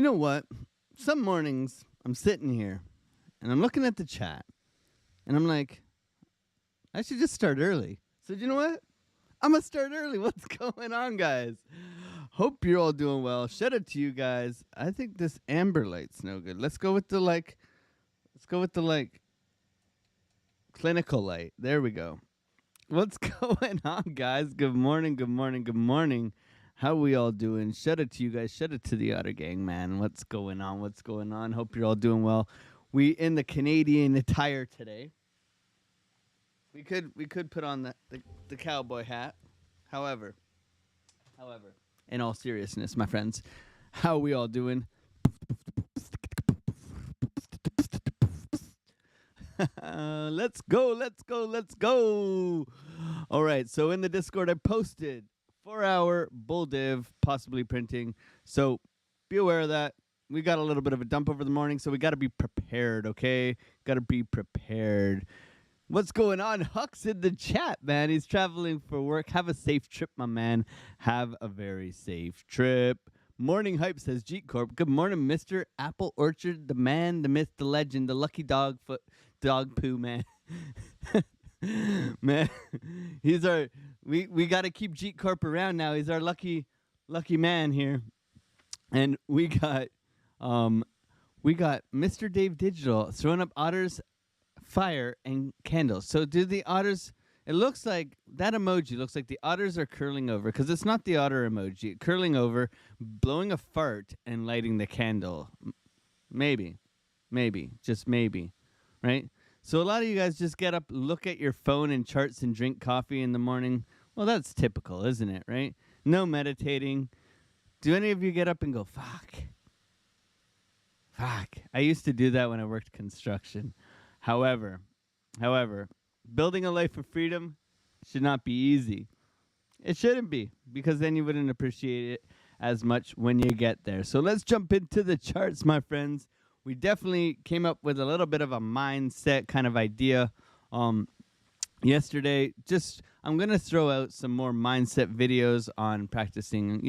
You know what? Some mornings I'm sitting here and I'm looking at the chat and I'm like, I should just start early. So, you know what? I'm going to start early. What's going on, guys? Hope you're all doing well. Shout out to you guys. I think this amber light's no good. Let's go with the clinical light. There we go. What's going on, guys? Good morning, good morning, good morning. How we all doing? Shout out to you guys. Shout out to the Otter Gang, man. What's going on? What's going on? Hope you're all doing well. We in the Canadian attire today. We could put on the cowboy hat. However, in all seriousness, my friends, how we all doing? Let's go. All right, so in the Discord, I posted 4-hour bull div, possibly printing. So be aware of that. We got a little bit of a dump over the morning, so we got to be prepared, okay? Got to be prepared. What's going on? Huck's in the chat, man. He's traveling for work. Have a safe trip, my man. Have a very safe trip. Morning Hype says, Jeet Corp. Good morning, Mr. Apple Orchard, the man, the myth, the legend, the lucky dog poo, man. Man, he's our... We got to keep Jeet Corp around now. He's our lucky man here. And we got Mr. Dave Digital throwing up otters, fire, and candles. So do the otters... It looks like that emoji looks like the otters are curling over, because it's not the otter emoji. Curling over, blowing a fart, and lighting the candle. Maybe, just maybe, right? So a lot of you guys just get up, look at your phone and charts, and drink coffee in the morning. Well, that's typical, isn't it, right? No meditating. Do any of you get up and go, fuck? I used to do that when I worked construction. However, building a life of freedom should not be easy. It shouldn't be, because then you wouldn't appreciate it as much when you get there. So let's jump into the charts, my friends. We definitely came up with a little bit of a mindset kind of idea yesterday. I'm going to throw out some more mindset videos on practicing,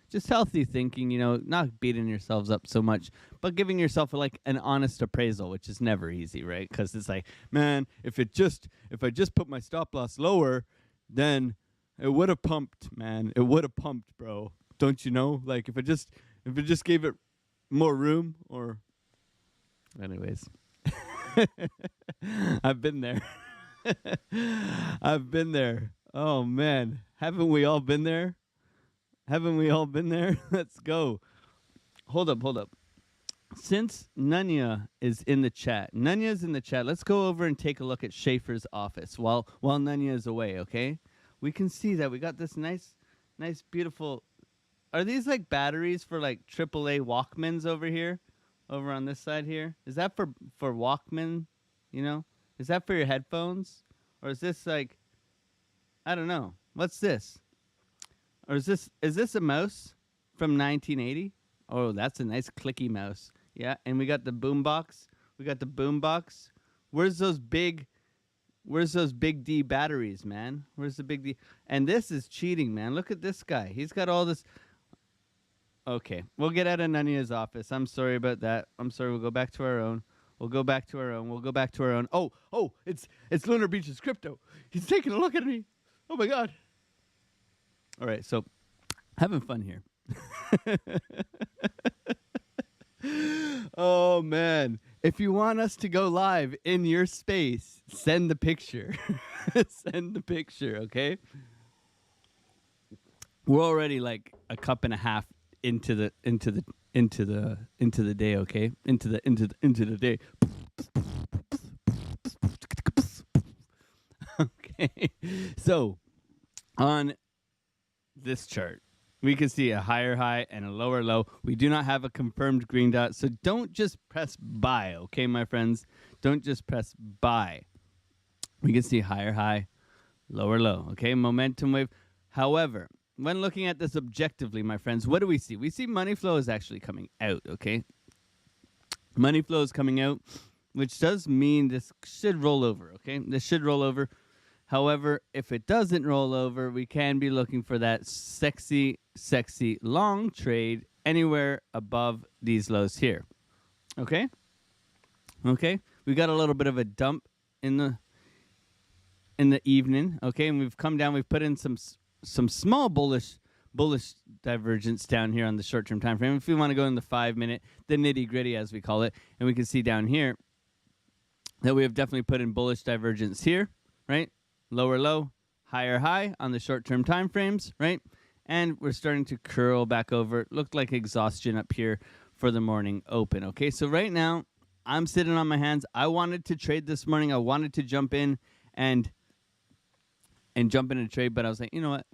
just healthy thinking, not beating yourselves up so much, but giving yourself like an honest appraisal, which is never easy, right? Because it's like, man, if I just put my stop loss lower, then it would have pumped, man. It would have pumped, bro. Don't you know? Like if it just gave it more room, or anyways. I've been there. I've been there. Oh man, haven't we all been there? Let's go. Hold up. Since Nunya is in the chat, let's go over and take a look at Schaefer's office while Nunya is away, okay? We can see that we got this nice, beautiful... Are these like batteries for like AAA Walkmans over here? Over on this side here? Is that for Walkman, Is that for your headphones? Or is this like... I don't know. What's this? Or is this a mouse from 1980? Oh, that's a nice clicky mouse. Yeah, and we got the boombox. Where's those big D batteries, man? Where's the big D? And this is cheating, man. Look at this guy. He's got all this. Okay, we'll get out of Nunya's office. I'm sorry about that. I'm sorry. We'll go back to our own. Oh, it's Lunar Beach's crypto. He's taking a look at me. Oh my God. All right, so having fun here. Oh, man. If you want us to go live in your space, send the picture. Send the picture, okay? We're already like a cup and a half into the day, okay? Into the day. Okay. So, on this chart, we can see a higher high and a lower low. We do not have a confirmed green dot, so don't just press buy, okay, my friends? Don't just press buy. We can see higher high, lower low, okay? Momentum wave. However, when looking at this objectively, my friends, what do we see? We see money flow is actually coming out, okay? Money flow is coming out, which does mean this should roll over, okay? This should roll over. However, if it doesn't roll over, we can be looking for that sexy long trade anywhere above these lows here. Okay? Okay? We got a little bit of a dump in the evening, okay? And we've come down, we've put in some small bullish divergence down here on the short-term time frame. If we want to go in the 5-minute, the nitty-gritty as we call it, and we can see down here that we have definitely put in bullish divergence here, right? Lower low, higher high on the short-term time frames, right? And we're starting to curl back over. It looked like exhaustion up here for the morning open, okay? So right now, I'm sitting on my hands. I wanted to trade this morning. I wanted to jump in and jump in and trade, but I was like, you know what?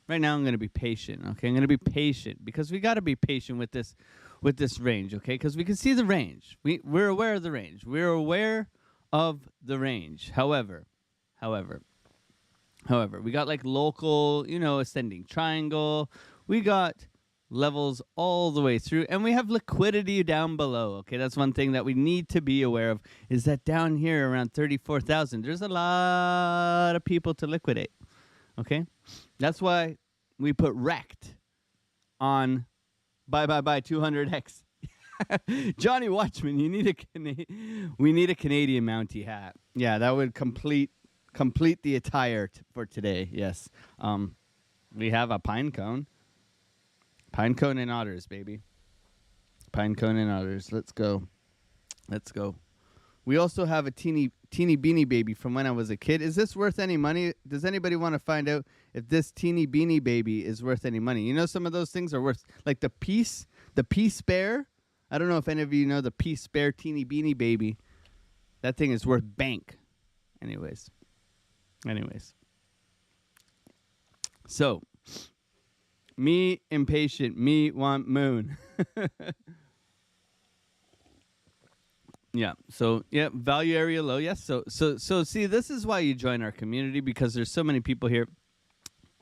Right now, I'm going to be patient, okay? I'm going to be patient because we got to be patient with this range, okay? Because we can see the range. We're aware of the range. We're aware of the range. However, we got like local, ascending triangle. We got levels all the way through, and we have liquidity down below, okay? That's one thing that we need to be aware of, is that down here around 34,000, there's a lot of people to liquidate, okay? That's why we put wrecked on buy 200x. Johnny Watchman, we need a Canadian Mountie hat. Yeah, that would complete the attire for today. Yes. We have a pine cone. Pine cone and otters, baby. Pine cone and otters. Let's go. We also have a teeny beanie baby from when I was a kid. Is this worth any money? Does anybody want to find out if this teeny beanie baby is worth any money? You know, some of those things are worth, like the Peace Bear. I don't know if any of you know the Peace Bear teeny beanie baby. That thing is worth bank. Anyways. So, me impatient, me want moon. Yeah. So, yeah, value area low. Yes. So see, this is why you join our community, because there's so many people here.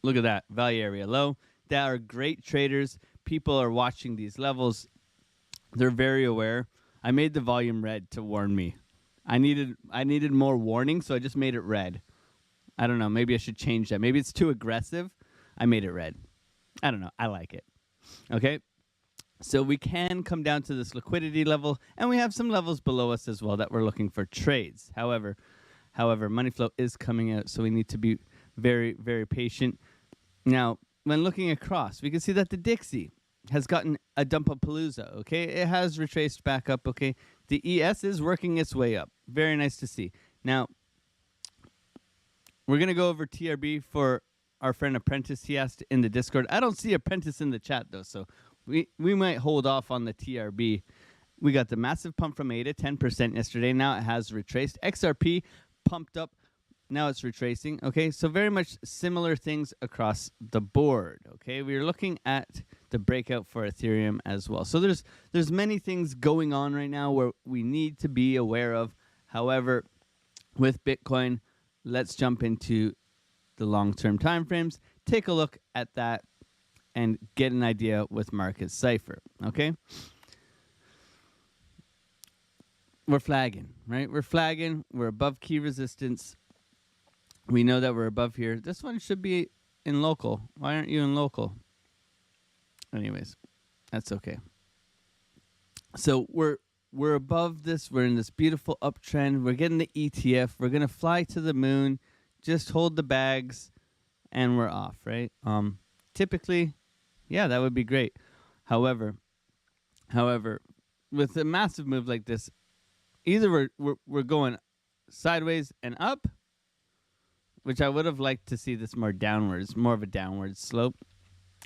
Look at that, value area low. They are great traders. People are watching these levels. They're very aware. I made the volume red to warn me. I needed more warning, so I just made it red. I don't know. Maybe I should change that. Maybe it's too aggressive. I made it red. I don't know. I like it. Okay. So we can come down to this liquidity level, and we have some levels below us as well that we're looking for trades. However, money flow is coming out, so we need to be very, very patient. Now, when looking across, we can see that the Dixie has gotten a dump-a-palooza, okay? It has retraced back up, okay? The ES is working its way up. Very nice to see. Now, we're going to go over TRB for our friend Apprentice. He asked in the Discord. I don't see Apprentice in the chat, though, so we might hold off on the TRB. We got the massive pump from ADA, 10% yesterday. Now it has retraced. XRP pumped up. Now it's retracing. Okay, so very much similar things across the board. Okay, we're looking at the breakout for Ethereum as well. So there's many things going on right now where we need to be aware of. However, with Bitcoin, let's jump into the long-term time frames. Take a look at that and get an idea with Market Cipher. Okay, we're flagging, right? We're flagging. We're above key resistance. We know that we're above here. This one should be in local. Why aren't you in local? Anyways, that's okay. So we're above this. We're in this beautiful uptrend. We're getting the ETF. We're going to fly to the moon. Just hold the bags, and we're off, right? Typically, yeah, that would be great. However, with a massive move like this, either we're going sideways and up, which I would have liked to see this more downwards, more of a downward slope.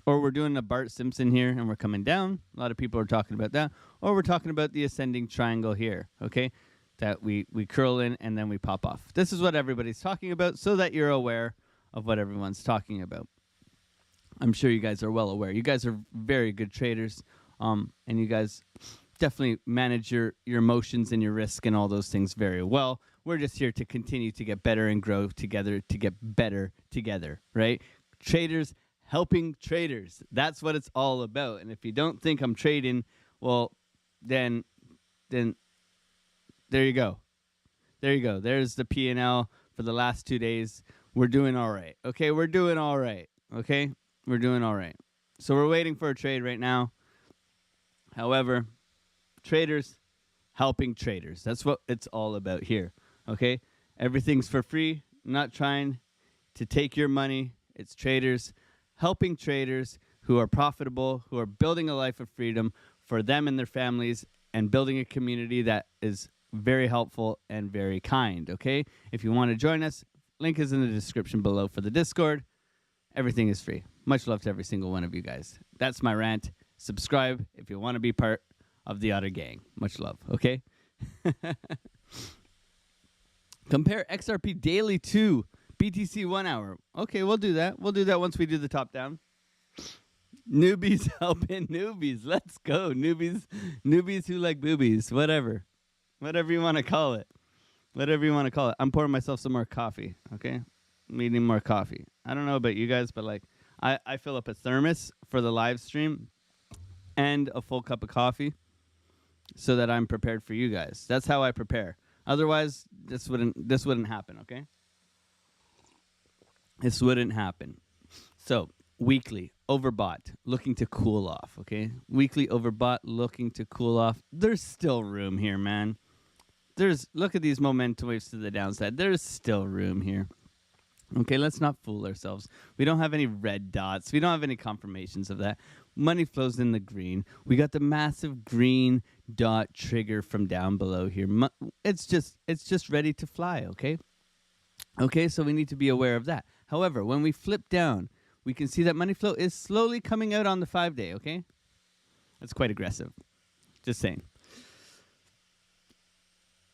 Or we're doing a Bart Simpson here and we're coming down. A lot of people are talking about that. Or we're talking about the ascending triangle here, okay? That we curl in and then we pop off. This is what everybody's talking about, so that you're aware of what everyone's talking about. I'm sure you guys are well aware. You guys are very good traders, and you guys definitely manage your emotions and your risk and all those things very well. We're just here to continue to get better and grow together, to get better together, right? Traders helping traders. That's what it's all about. And if you don't think I'm trading, well, then there you go. There you go. There's the P&L for the last 2 days. We're doing all right. Okay, we're doing all right. Okay, we're doing all right. So we're waiting for a trade right now. However, traders helping traders. That's what it's all about here. Okay? Everything's for free. I'm not trying to take your money. It's traders helping traders who are profitable, who are building a life of freedom for them and their families, and building a community that is very helpful and very kind. Okay? If you want to join us, link is in the description below for the Discord. Everything is free. Much love to every single one of you guys. That's my rant. Subscribe if you want to be part of the Otter Gang. Much love, okay? Compare XRP daily to BTC 1 hour. Okay, we'll do that. We'll do that once we do the top down. Newbies helping newbies. Let's go. Newbies who like boobies. Whatever you want to call it. Whatever you want to call it. I'm pouring myself some more coffee, okay? I'm eating more coffee. I don't know about you guys, but like I fill up a thermos for the live stream and a full cup of coffee so that I'm prepared for you guys. That's how I prepare. Otherwise, this wouldn't happen, okay? This wouldn't happen. So, weekly, overbought, looking to cool off, okay? Weekly overbought, looking to cool off. There's still room here, man. Look at these momentum waves to the downside. There's still room here. Okay, let's not fool ourselves. We don't have any red dots. We don't have any confirmations of that. Money flows in the green. We got the massive green dot trigger from down below here. It's just ready to fly, okay? Okay, so we need to be aware of that. However, when we flip down, we can see that money flow is slowly coming out on the 5-day, okay? That's quite aggressive. Just saying.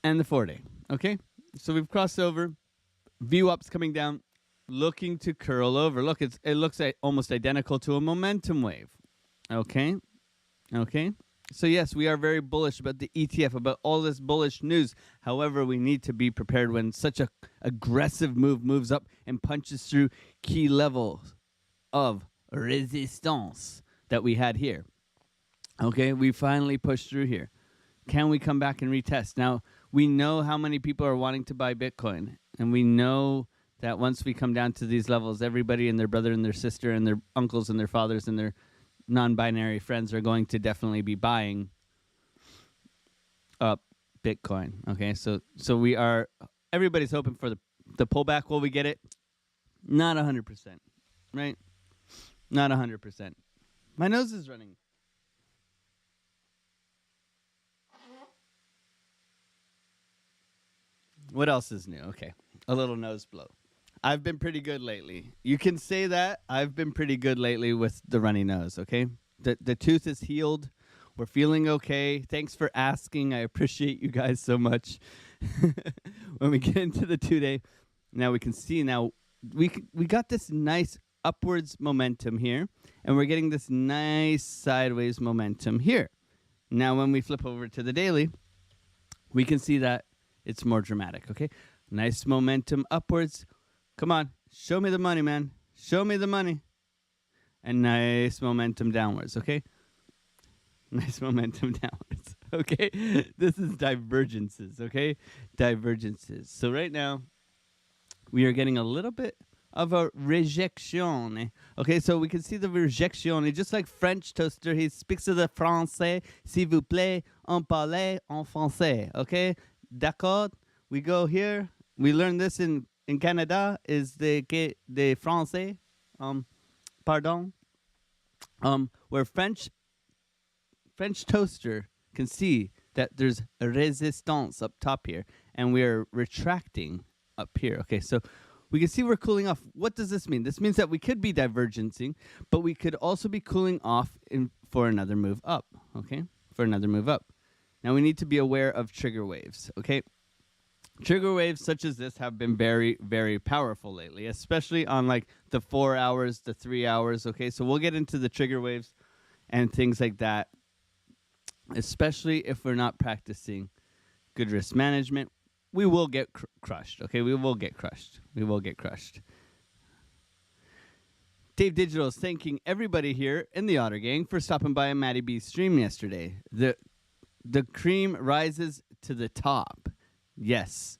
And the 4-day, okay? So we've crossed over. View up's coming down, looking to curl over. Look, it looks almost identical to a momentum wave. Okay? Okay? So yes, we are very bullish about the ETF, about all this bullish news. However, we need to be prepared when such a aggressive move moves up and punches through key levels of resistance that we had here. Okay? We finally pushed through here. Can we come back and retest? Now, we know how many people are wanting to buy Bitcoin. And we know that once we come down to these levels, everybody and their brother and their sister and their uncles and their fathers and their non-binary friends are going to definitely be buying up Bitcoin. Okay, so everybody's hoping for the pullback. Will we get it? Not 100%, right? Not 100%. My nose is running. What else is new? Okay. A little nose blow. I've been pretty good lately. You can say that. I've been pretty good lately with the runny nose, okay? The tooth is healed. We're feeling okay. Thanks for asking. I appreciate you guys so much. When we get into the 2-day, now we can see we got this nice upwards momentum here, and we're getting this nice sideways momentum here. Now when we flip over to the daily, we can see that it's more dramatic, okay? Nice momentum upwards. Come on. Show me the money, man. Show me the money. And nice momentum downwards, okay? Nice momentum downwards, okay? This is divergences, okay? Divergences. So right now, we are getting a little bit of a rejection. Okay, so we can see the rejection. Just like French toaster, he speaks of the français. S'il vous plaît, on parle en français, okay? D'accord? We go here. We learn this in Canada. Is the français? Pardon. Where French toaster can see that there's a resistance up top here, and we are retracting up here. Okay, so we can see we're cooling off. What does this mean? This means that we could be divergencing, but we could also be cooling off for another move up. Okay, for another move up. Now we need to be aware of trigger waves. Okay. Trigger waves such as this have been very, very powerful lately, especially on like the 4 hours, the 3 hours. Okay, so we'll get into the trigger waves and things like that, especially if we're not practicing good risk management. We will get crushed. Okay, we will get crushed. We will get crushed. Dave Digital is thanking everybody here in the Otter Gang for stopping by a Matty B stream yesterday. The cream rises to the top. Yes,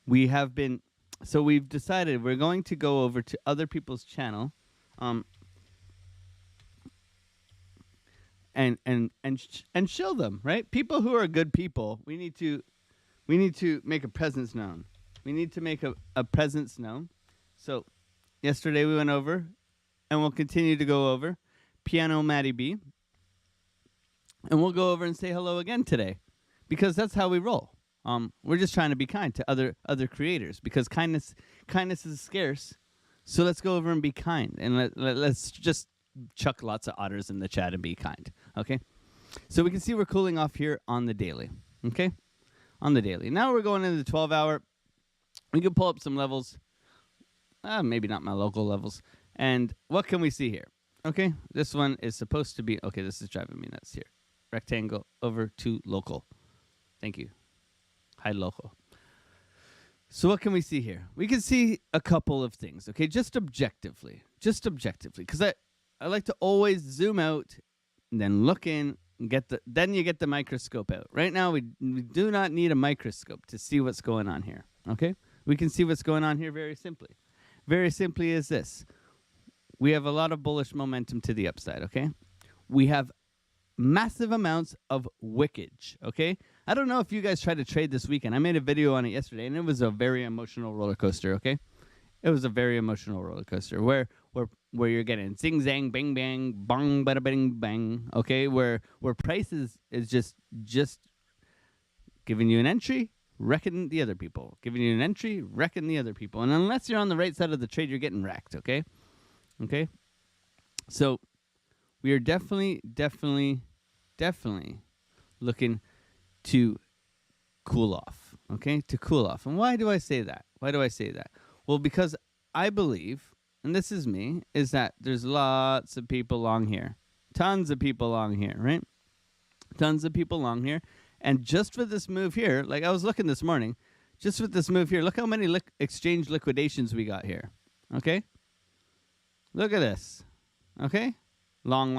we have been. So we've decided we're going to go over to other people's channel, and shill them, right? People who are good people, we need to make a presence known. We need to make a presence known. So yesterday we went over, and we'll continue to go over Piano Maddie B, and we'll go over and say hello again today, because that's how we roll. We're just trying to be kind to other creators, because kindness is scarce. So let's go over and be kind, and let's just chuck lots of otters in the chat and be kind. Okay, so we can see we're cooling off here on the daily. Okay, on the daily. Now we're going into the 12-hour. We can pull up some levels. Maybe not my local levels. And what can we see here? Okay, this one is supposed to be, okay, this is driving me nuts here. Rectangle over to local. Thank you. Hi, local. So what can we see here? We can see a couple of things, okay, just objectively, because I like to always zoom out and then look in and then you get the microscope out. Right now, we do not need a microscope to see what's going on here, okay? We can see what's going on here very simply. Very simply is this. We have a lot of bullish momentum to the upside, okay? We have massive amounts of wickage, okay? I don't know if you guys tried to trade this weekend. I made a video on it yesterday, and it was a very emotional roller coaster, okay? It was a very emotional roller coaster where you're getting zing, zang, bang, bang, bang, bada, bang, bang, okay? Where price is just giving you an entry, wrecking the other people. Giving you an entry, wrecking the other people. And unless you're on the right side of the trade, you're getting wrecked, okay? Okay? So we are definitely looking to cool off, okay? To cool off. And why do I say that? Well, because I believe, and this is me, is that there's lots of people long here. Tons of people long here, right? Tons of people long here. And just for this move here, like I was looking this morning, just with this move here, look how many exchange liquidations we got here, okay? Look at this, okay? Long.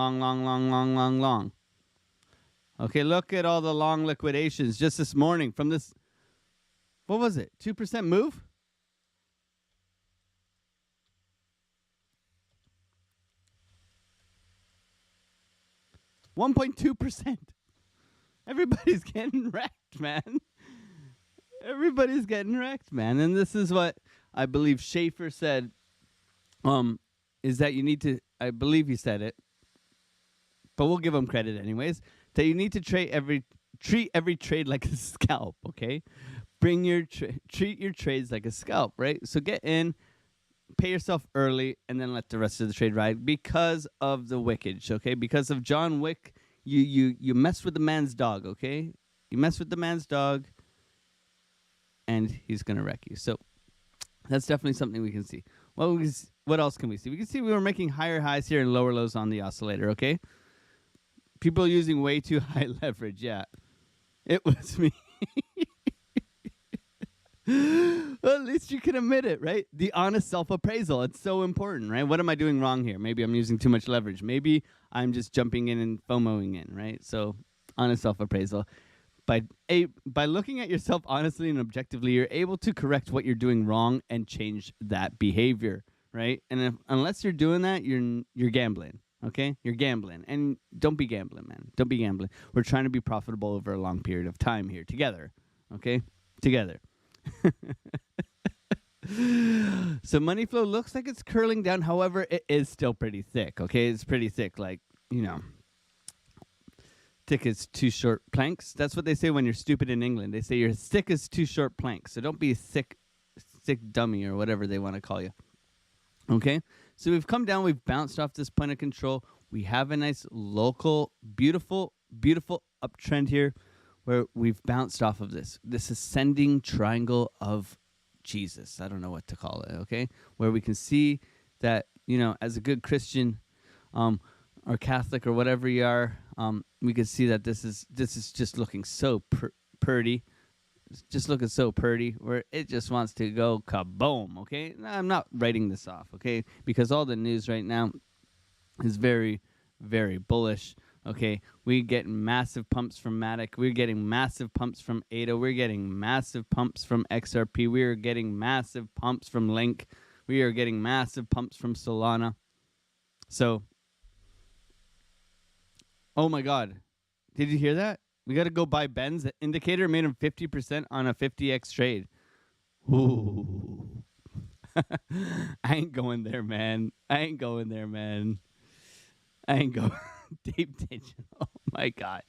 Okay, look at all the long liquidations just this morning from this, what was it, 2% move? $1.2%. Everybody's getting wrecked, man. Everybody's getting wrecked, man. And this is what I believe Schaefer said, is that you need to, I believe he said it, but we'll give him credit anyways, that you need to treat every trade like a scalp, okay? Treat your trades like a scalp, right? So get in, pay yourself early, and then let the rest of the trade ride because of the wickage, okay? Because of John Wick, you mess with the man's dog, okay? You mess with the man's dog, and he's going to wreck you. So that's definitely something we can see. What else can we see? We can see we were making higher highs here and lower lows on the oscillator, okay? People using way too high leverage, yeah. It was me. Well, at least you can admit it, right? The honest self-appraisal. It's so important, right? What am I doing wrong here? Maybe I'm using too much leverage. Maybe I'm just jumping in and FOMOing in, right? So honest self-appraisal. By looking at yourself honestly and objectively, you're able to correct what you're doing wrong and change that behavior, right? And unless you're doing that, you're gambling, okay? You're gambling. And don't be gambling, man. Don't be gambling. We're trying to be profitable over a long period of time here together, okay? Together. So money flow looks like it's curling down. However, it is still pretty thick, okay? It's pretty thick, like, thick as two short planks. That's what they say when you're stupid in England. They say you're thick as two short planks. So don't be a thick dummy or whatever they want to call you. Okay? So we've come down. We've bounced off this point of control. We have a nice local, beautiful uptrend here where we've bounced off of this ascending triangle of Jesus. I don't know what to call it, okay? Where we can see that, as a good Christian or Catholic or whatever you are, we can see that this is just looking so purty. It's just looking so purty where it just wants to go kaboom, okay? I'm not writing this off, okay? Because all the news right now is very, very bullish. Okay, we're getting massive pumps from Matic. We're getting massive pumps from ADA. We're getting massive pumps from XRP. We are getting massive pumps from Link. We are getting massive pumps from Solana. So Oh my God. Did you hear that? We got to go buy Ben's. The indicator made him 50% on a 50x trade. Ooh. I ain't going there, man. I ain't going there, man. I ain't going. Deep digital. Oh my God.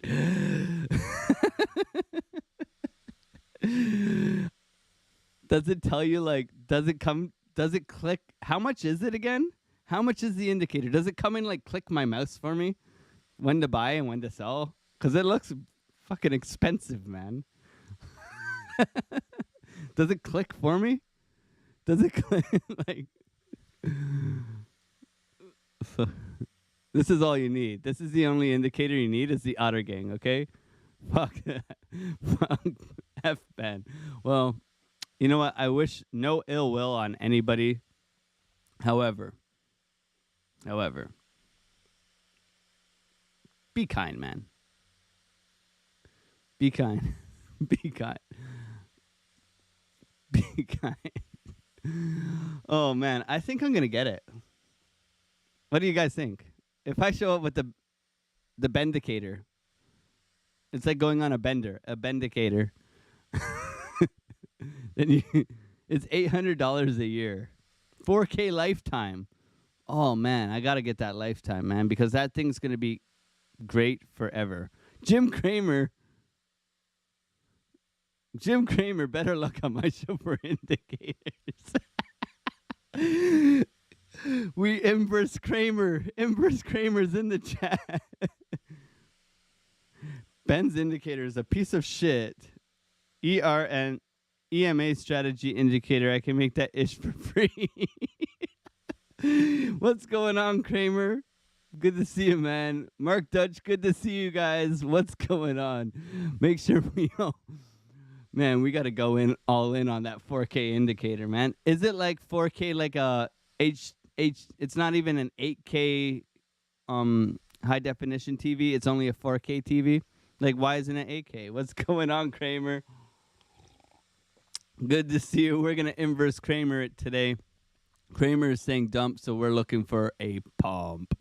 Does it tell you, like, does it come, does it click? How much is it again? How much is the indicator? Does it come in, like, click my mouse for me? When to buy and when to sell? Because it looks fucking expensive, man. Does it click for me? Does it click? Like, so, this is all you need. This is the only indicator you need is the Otter Gang, okay? Fuck that. Fuck F Ben. Well, you know what? I wish no ill will on anybody. However, be kind, man. Be kind. Be kind. Be kind. Oh man, I think I'm gonna get it. What do you guys think? If I show up with the bendicator, it's like going on a bendicator. Then it's $800 a year, 4K lifetime. Oh man, I gotta get that lifetime, man, because that thing's gonna be great forever. Jim Cramer, better luck on my show for indicators. We inverse Kramer. Inverse Kramer's in the chat. Ben's indicator is a piece of shit. ERN EMA strategy indicator. I can make that ish for free. What's going on, Kramer? Good to see you, man. Mark Dutch, good to see you guys. What's going on? Make sure we all... Man, we got to go all in on that 4K indicator, man. Is it like 4K like a it's not even an 8K high definition TV. It's only a 4K TV. Like, why isn't it 8K? What's going on, Kramer? Good to see you. We're going to inverse Kramer it today. Kramer is saying dump, so we're looking for a pump.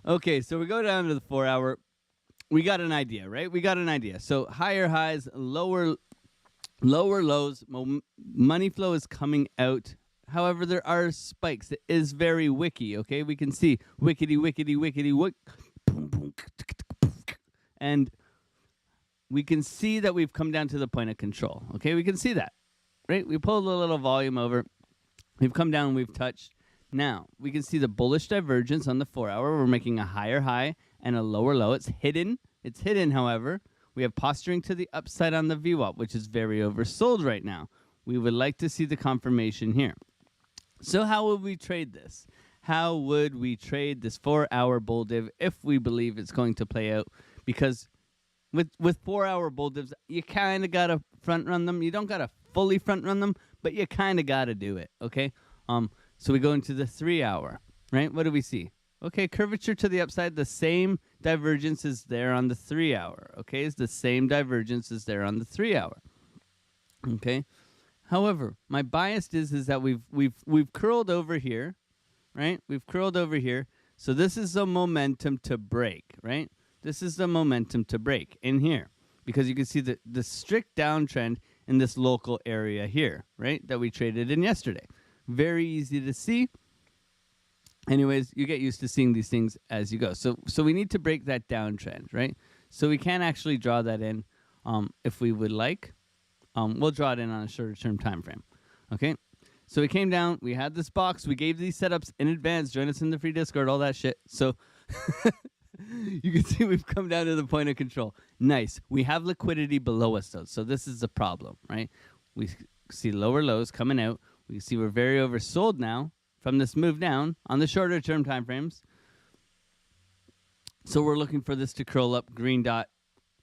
Okay, so we go down to the 4 hour. We got an idea, right? We got an idea. So higher highs, lower lows. Money flow is coming out. However, there are spikes. It is very wicky, okay? We can see wickety, wickety, wickety, wick. And we can see that we've come down to the point of control, okay? We can see that, right? We pulled a little volume over. We've come down, we've touched. Now, we can see the bullish divergence on the 4 hour. We're making a higher high and a lower low. It's hidden. It's hidden, however. We have posturing to the upside on the VWAP, which is very oversold right now. We would like to see the confirmation here. So how would we trade this? How would we trade this 4 hour bull div if we believe it's going to play out? Because with 4 hour bull divs, you kind of got to front run them. You don't got to fully front run them, but you kind of got to do it, okay? So we go into the 3 hour, right? What do we see? Okay, curvature to the upside, the same divergence is there on the 3 hour, okay? It's the same divergence is there on the 3 hour, okay? However, my bias is that we've curled over here, right? We've curled over here. So this is the momentum to break, right? This is the momentum to break in here because you can see the strict downtrend in this local area here, right? That we traded in yesterday. Very easy to see. Anyways, you get used to seeing these things as you go. So we need to break that downtrend, right? So we can actually draw that in if we would like. We'll draw it in on a shorter term time frame. Okay? So we came down. We had this box. We gave these setups in advance. Join us in the free Discord, all that shit. So you can see we've come down to the point of control. Nice. We have liquidity below us, though. So this is the problem, right? We see lower lows coming out. We see we're very oversold now from this move down on the shorter term time frames. So we're looking for this to curl up, green dot,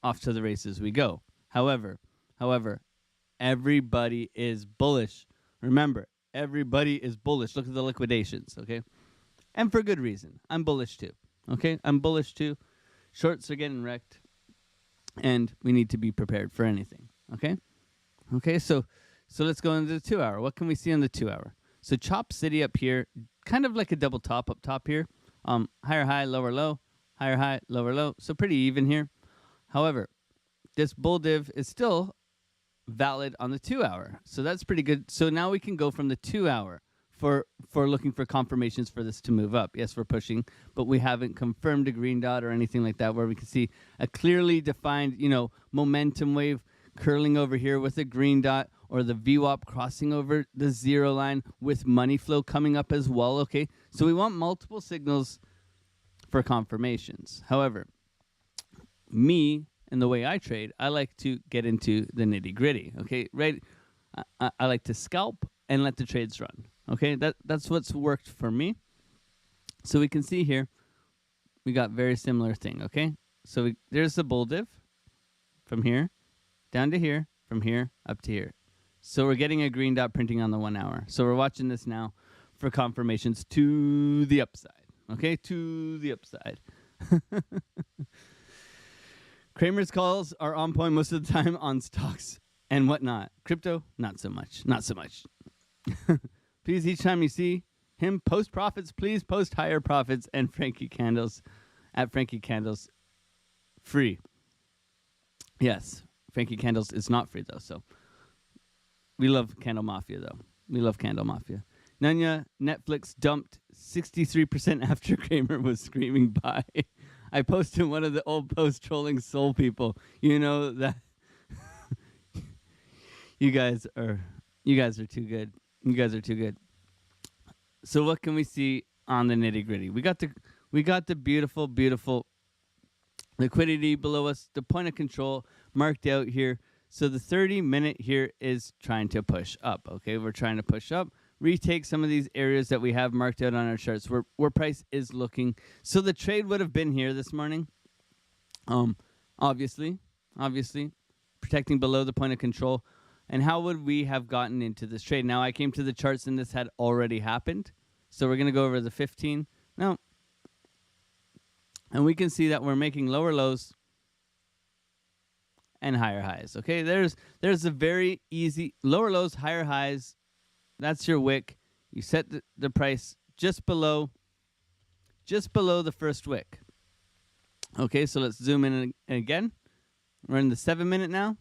off to the races we go. However, everybody is bullish. Remember, everybody is bullish. Look at the liquidations, okay? And for good reason. I'm bullish too, okay? I'm bullish too. Shorts are getting wrecked, and we need to be prepared for anything, okay? Okay, so let's go into the 2 hour. What can we see on the 2 hour? So Chop City up here, kind of like a double top up top here. Higher high, lower low, higher high, lower low. So pretty even here. However, this bull div is still valid on the 2 hour. So that's pretty good. So now we can go from the 2 hour for looking for confirmations for this to move up. Yes, we're pushing, but we haven't confirmed a green dot or anything like that where we can see a clearly defined, momentum wave curling over here with a green dot, or the VWAP crossing over the 0 line with money flow coming up as well, okay? So we want multiple signals for confirmations. However, me and the way I trade, I like to get into the nitty-gritty, okay? Right? I like to scalp and let the trades run, okay? That's what's worked for me. So we can see here, we got very similar thing, okay? So there's the bull div from here down to here, from here up to here. So we're getting a green dot printing on the 1 hour. So we're watching this now for confirmations to the upside, okay? To the upside. Kramer's calls are on point most of the time on stocks and whatnot. Crypto, not so much. Not so much. Please, each time you see him post profits, please post higher profits and Frankie Candles at Frankie Candles free. Yes, Frankie Candles is not free though, so we love Candle Mafia though. We love Candle Mafia. Nanya, Netflix dumped 63% after Kramer was screaming buy. I posted one of the old post trolling soul people. You know that you guys are too good. You guys are too good. So what can we see on the nitty gritty? We got the beautiful, beautiful liquidity below us. The point of control marked out here. So the 30-minute here is trying to push up. Okay, we're trying to push up. Retake some of these areas that we have marked out on our charts where price is looking. So the trade would have been here this morning. Obviously, protecting below the point of control. And how would we have gotten into this trade? Now, I came to the charts and this had already happened. So we're going to go over the 15. Now, and we can see that we're making lower lows and higher highs. Okay, there's a very easy lower lows, higher highs. That's your wick. You set the price just below the first wick. Okay, so let's zoom in again. We're in the 7-minute now.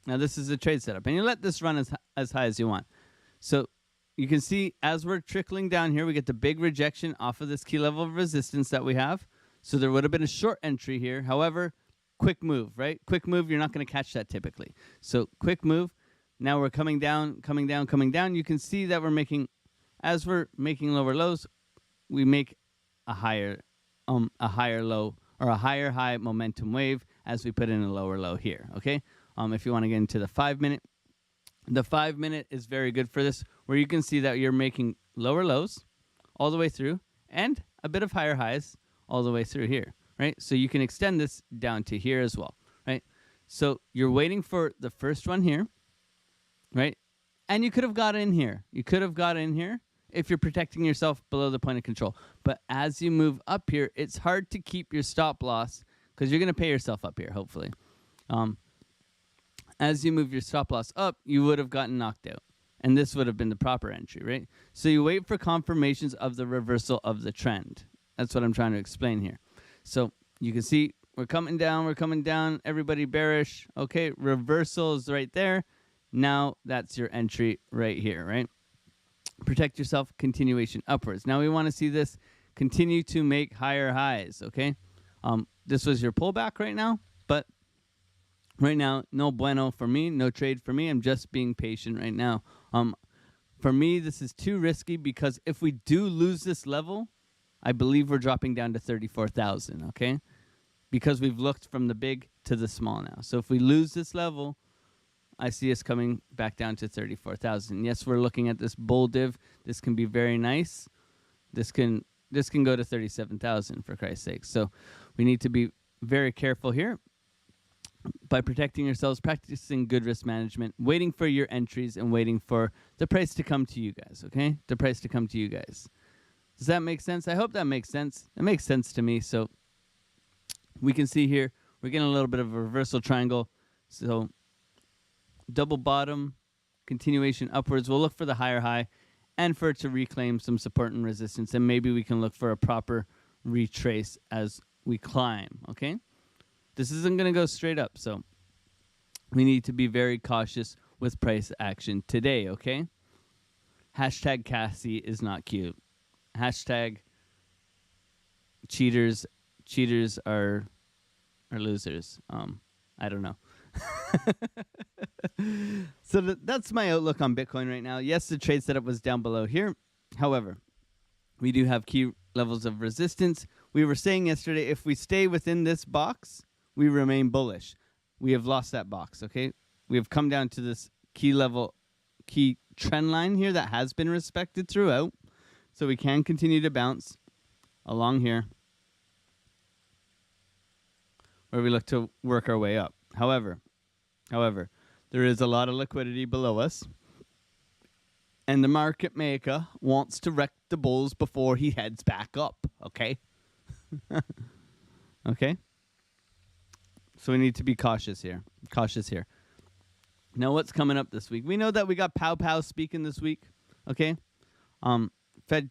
Now this is the trade setup, and you let this run as high as you want. So you can see as we're trickling down here, we get the big rejection off of this key level of resistance that we have. So there would have been a short entry here. However, quick move, right? Quick move, you're not going to catch that typically. So quick move. Now we're coming down. You can see that as we're making lower lows, we make a higher low or a higher high momentum wave as we put in a lower low here, okay? If you want to get into the 5-minute, the 5-minute is very good for this, where you can see that you're making lower lows all the way through and a bit of higher highs all the way through here, right? So you can extend this down to here as well, right? So you're waiting for the first one here, right? And you could have got in here. You could have got in here if you're protecting yourself below the point of control. But as you move up here, it's hard to keep your stop loss because you're going to pay yourself up here, hopefully. As you move your stop loss up, you would have gotten knocked out. And this would have been the proper entry, right? So you wait for confirmations of the reversal of the trend. That's what I'm trying to explain here. So you can see we're coming down, everybody bearish. Okay, reversal is right there. Now that's your entry right here, right? Protect yourself, continuation upwards. Now we want to see this continue to make higher highs, okay? This was your pullback right now, but right now, no bueno for me, no trade for me. I'm just being patient right now. For me, this is too risky because if we do lose this level, I believe we're dropping down to 34,000, okay? Because we've looked from the big to the small now. So if we lose this level, I see us coming back down to 34,000. Yes, we're looking at this bull div. This can be very nice. This can go to 37,000 for Christ's sake. So we need to be very careful here by protecting yourselves, practicing good risk management, waiting for your entries, and waiting for the price to come to you guys, okay? The price to come to you guys. Does that make sense? I hope that makes sense. It makes sense to me. So we can see here, we're getting a little bit of a reversal triangle. So double bottom, continuation upwards. We'll look for the higher high. and for it to reclaim some support and resistance, and maybe we can look for a proper retrace as we climb, okay? This isn't going to go straight up, so we need to be very cautious with price action today, okay? Hashtag Cassie is not cute. Hashtag cheaters are losers. I don't know. So that's my outlook on Bitcoin right now. Yes, the trade setup was down below here. However, we do have key levels of resistance. We were saying yesterday, if we stay within this box, we remain bullish. We have lost that box, okay? We have come down to this key trend line here that has been respected throughout. So we can continue to bounce along here, where we look to work our way up. However, there is a lot of liquidity below us, and the market maker wants to wreck the bulls before he heads back up, okay? Okay? So we need to be cautious here. Now, what's coming up this week? We know that we got Pow speaking this week, okay? Fed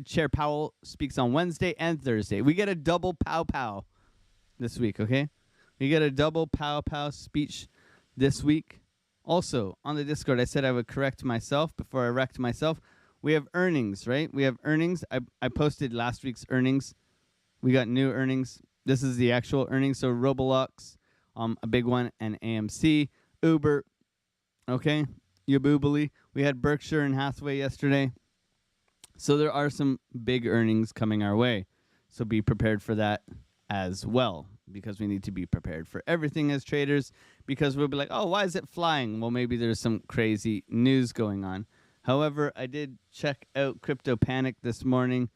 Chair Powell speaks on Wednesday and Thursday. We get a double Pow this week, okay? We get a double Pow speech this week. Also, on the Discord, I said I would correct myself before I wrecked myself. We have earnings, right? We have earnings. I posted last week's earnings. We got new earnings. This is the actual earnings. So Roblox, a big one, and AMC, Uber, okay? Yaboobly. We had Berkshire and Hathaway yesterday. So there are some big earnings coming our way. So be prepared for that as well, because we need to be prepared for everything as traders, because we'll be like, oh, why is it flying? Well, maybe there's some crazy news going on. However, I did check out Crypto Panic this morning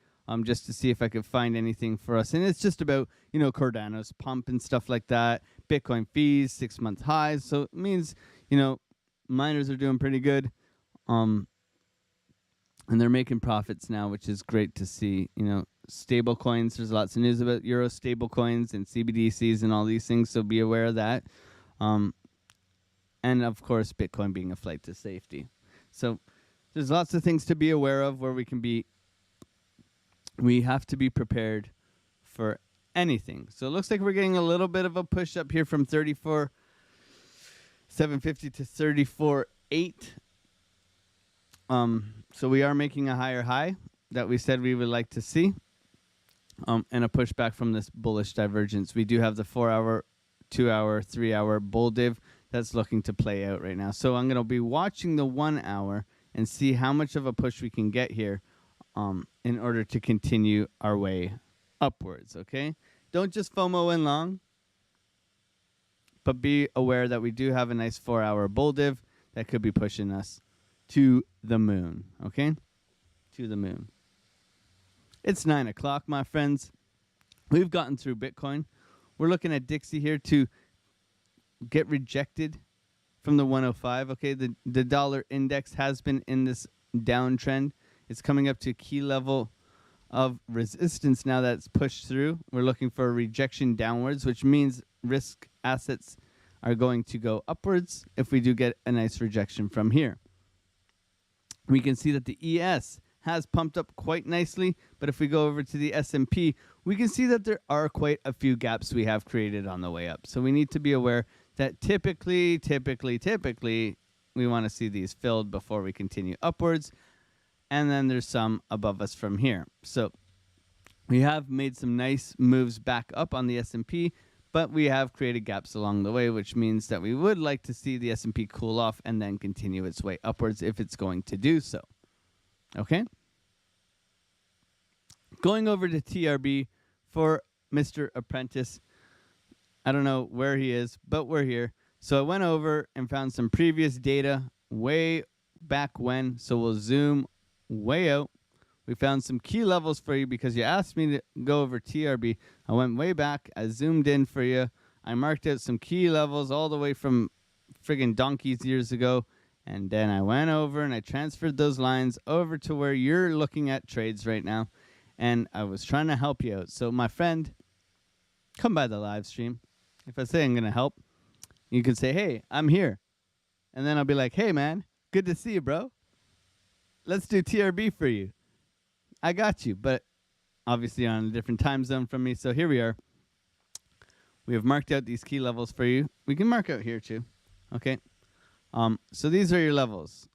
just to see if I could find anything for us. And it's just about, Cardano's pump and stuff like that, Bitcoin fees, 6-month highs. So it means, miners are doing pretty good. And they're making profits now, which is great to see. Stable coins, there's lots of news about Euro stable coins and CBDCs and all these things, so be aware of that. And, of course, Bitcoin being a flight to safety. So there's lots of things to be aware of where we have to be prepared for anything. So it looks like we're getting a little bit of a push up here from 34,750 to 34,800. So we are making a higher high that we said we would like to see, and a pushback from this bullish divergence. We do have the 4-hour, 2-hour, 3-hour bull div that's looking to play out right now. So I'm going to be watching the 1 hour and see how much of a push we can get here in order to continue our way upwards, okay? Don't just FOMO in long, but be aware that we do have a nice 4-hour bull div that could be pushing us to the moon, okay? To the moon. It's 9 o'clock, my friends. We've gotten through Bitcoin. We're looking at Dixie here to get rejected from the 105, okay? The dollar index has been in this downtrend. It's coming up to a key level of resistance now that's pushed through. We're looking for a rejection downwards, which means risk assets are going to go upwards if we do get a nice rejection from here. We can see that the ES has pumped up quite nicely, but if we go over to the S&P, we can see that there are quite a few gaps we have created on the way up. So we need to be aware that typically, we want to see these filled before we continue upwards. And then there's some above us from here. So we have made some nice moves back up on the S&P, but we have created gaps along the way, which means that we would like to see the S&P cool off and then continue its way upwards if it's going to do so. Okay? Going over to TRB for Mr. Apprentice. I don't know where he is, but we're here. So I went over and found some previous data way back when. So we'll zoom way out. We found some key levels for you because you asked me to go over TRB. I went way back. I zoomed in for you. I marked out some key levels all the way from friggin' donkeys years ago. And then I went over and I transferred those lines over to where you're looking at trades right now. And I was trying to help you out. So my friend, come by the live stream. If I say I'm going to help, you can say, hey, I'm here. And then I'll be like, hey, man, good to see you, bro. let's do TRB for you. I got you, but obviously on a different time zone from me. So here we are. We have marked out these key levels for you. We can mark out here too. Okay. So these are your levels.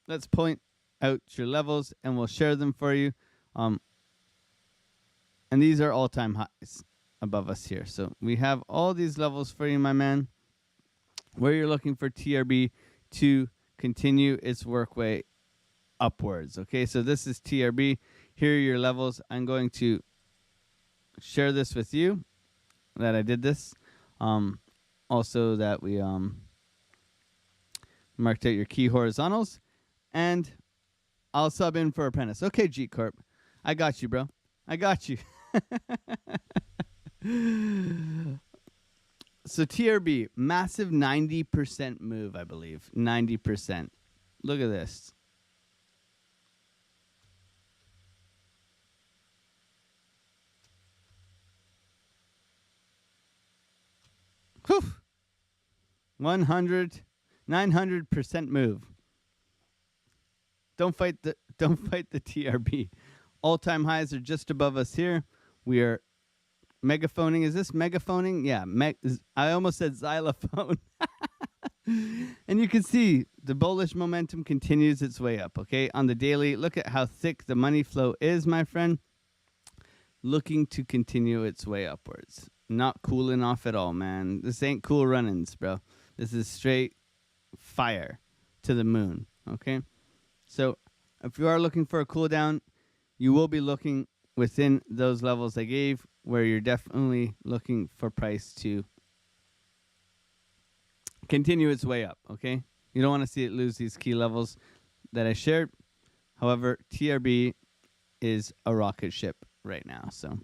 Let's point out your levels and we'll share them for you. And these are all-time highs above us here. So we have all these levels for you, my man, where you're looking for TRB to continue its work way upwards. Okay, so this is TRB. Here are your levels. I'm going to share this with you that I did this. Also that we marked out your key horizontals. And I'll sub in for Apprentice. Okay, G Corp. I got you, bro. I got you. So TRB, massive 90% move, I believe. 90%. Look at this. Whew. 900% move. Don't fight the TRB. All-time highs are just above us here. We are megaphoning. Is this megaphoning? Yeah, I almost said xylophone. And you can see the bullish momentum continues its way up, okay? On the daily, look at how thick the money flow is, my friend. Looking to continue its way upwards. Not cooling off at all, man. This ain't cool run-ins, bro. This is straight fire to the moon, okay? So if you are looking for a cool down, you will be looking within those levels I gave, where you're definitely looking for price to continue its way up, okay? You don't want to see it lose these key levels that I shared. However, TRB is a rocket ship right now, so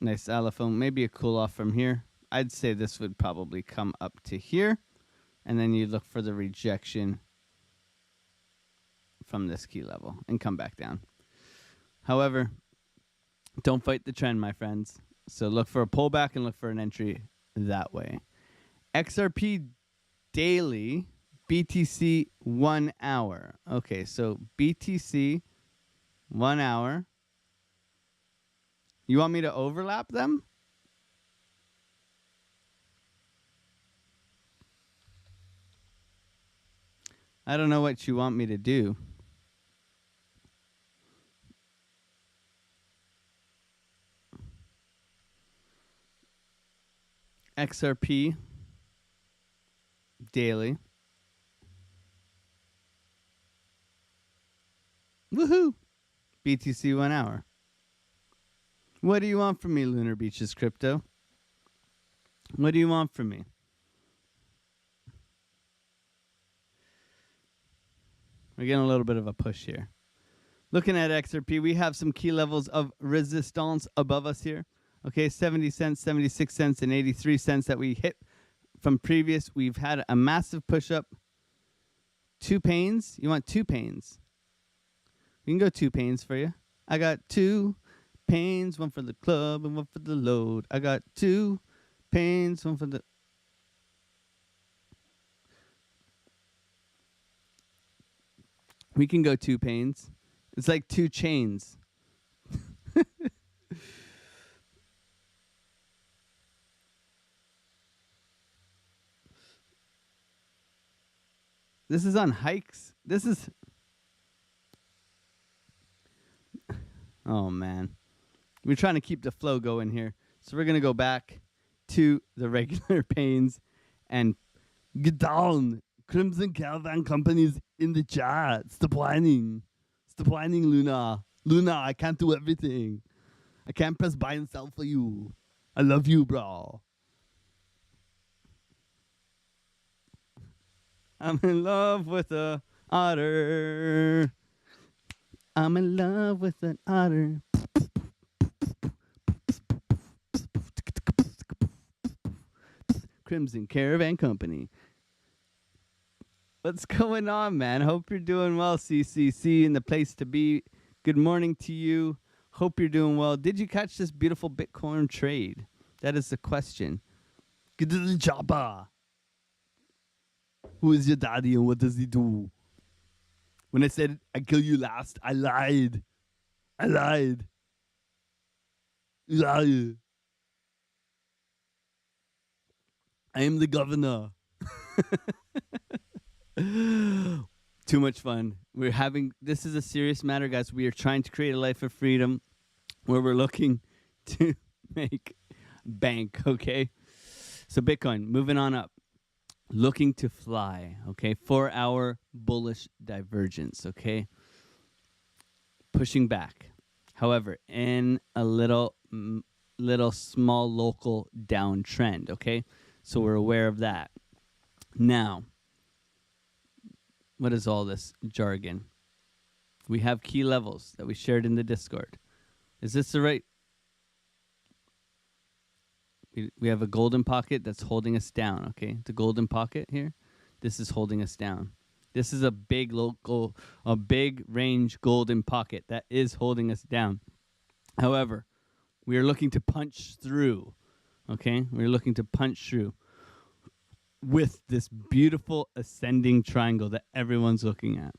nice allophone. Maybe a cool off from here. I'd say this would probably come up to here, and then you look for the rejection from this key level and come back down. However, don't fight the trend, my friends. So look for a pullback and look for an entry that way. XRP daily, BTC 1 hour. Okay, so BTC 1 hour. You want me to overlap them? I don't know what you want me to do. XRP daily. Woohoo! BTC 1 hour. What do you want from me, Lunar Beaches Crypto? What do you want from me? We're getting a little bit of a push here. Looking at XRP, we have some key levels of resistance above us here. Okay, 70 cents, 76 cents, and 83 cents that we hit from previous. We've had a massive push-up. 2 pains. You want 2 pains? We can go 2 pains for you. I got 2 pains, one for the club and one for the load. I got 2 pains, one for the... We can go 2 pains. It's like 2 chains. This is on hikes. This is... Oh, man. We're trying to keep the flow going here. So we're going to go back to the regular pains and get down. Crimson Caravan Company's in the chat. Stop whining. Stop whining, Luna. Luna, I can't do everything. I can't press buy and sell for you. I love you, bro. I'm in love with a otter. I'm in love with an otter. Crimson Caravan Company. What's going on, man? Hope you're doing well, CCC, in the place to be. Good morning to you. Hope you're doing well. Did you catch this beautiful Bitcoin trade? That is the question. Get to the chopper. Who is your daddy and what does he do? When I said I kill you last, I lied. I lied. I am the governor. Too much fun. This is a serious matter, guys. We are trying to create a life of freedom where we're looking to make bank, okay? So Bitcoin, moving on up. Looking to fly, okay? 4-hour bullish divergence, okay? Pushing back. However, in a little small local downtrend, okay? So we're aware of that. Now, what is all this jargon? We have key levels that we shared in the Discord. Is this the right? We have a golden pocket that's holding us down, okay? The golden pocket here, this is holding us down. This is a big range golden pocket that is holding us down. However, we are looking to punch through, okay? We're looking to punch through with this beautiful ascending triangle that everyone's looking at.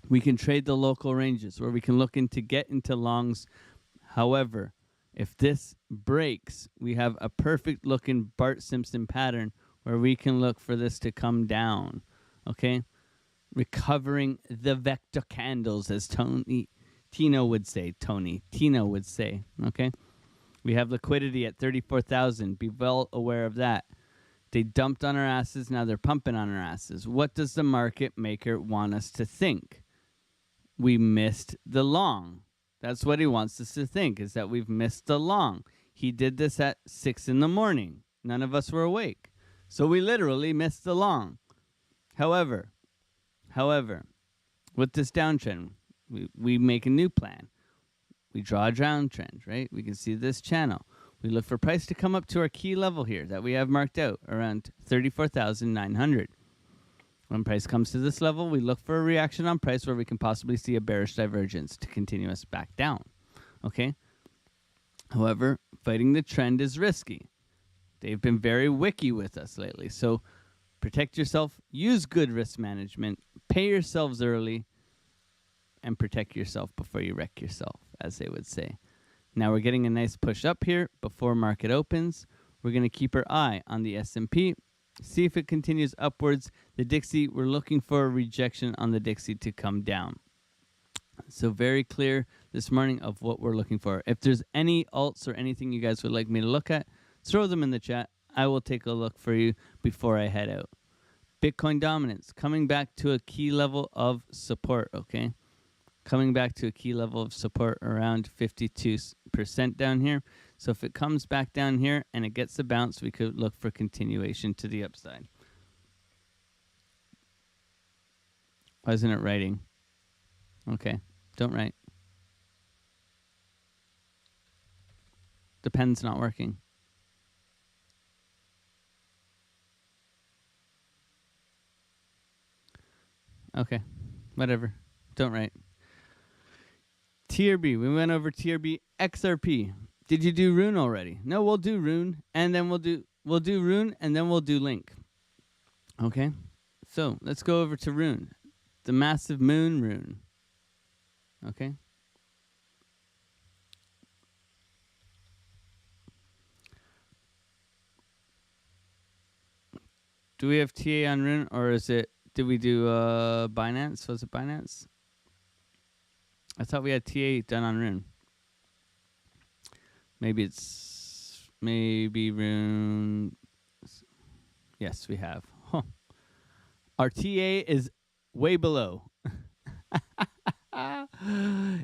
We can trade the local ranges where we can look to get into longs. However, if this breaks, we have a perfect looking Bart Simpson pattern where we can look for this to come down, okay? Recovering the vector candles, as Tino would say, okay? We have liquidity at 34,000. Be well aware of that. They dumped on our asses. Now they're pumping on our asses. What does the market maker want us to think? We missed the long. That's what he wants us to think, is that we've missed the long. He did this at 6 in the morning. None of us were awake. So we literally missed the long. However, with this downtrend, we make a new plan. We draw a downtrend, right? We can see this channel. We look for price to come up to our key level here that we have marked out around 34,900. When price comes to this level, we look for a reaction on price where we can possibly see a bearish divergence to continue us back down. Okay? However, fighting the trend is risky. They've been very wicky with us lately. So protect yourself, use good risk management, pay yourselves early, and protect yourself before you wreck yourself, as they would say. Now we're getting a nice push up here before market opens. We're going to keep our eye on the S&P. See if it continues upwards. The Dixie, we're looking for a rejection on the Dixie to come down. So very clear this morning of what we're looking for. If there's any alts or anything you guys would like me to look at, throw them in the chat. I will take a look for you before I head out. Bitcoin dominance, coming back to a key level of support, okay? Coming back to a key level of support around 52% down here. So if it comes back down here and it gets a bounce, we could look for continuation to the upside. Why isn't it writing? Okay, don't write. The pen's not working. Okay, whatever. Don't write. TRB. We went over TRB XRP. Did you do Rune already? No, we'll do Rune, and then we'll do Rune, and then we'll do Link. Okay? So, let's go over to Rune. The massive moon rune. Okay? Do we have TA on Rune, or is it, did we do Binance? Was it Binance? I thought we had TA done on Rune. Maybe Rune. Yes, we have. Huh. Our TA is way below.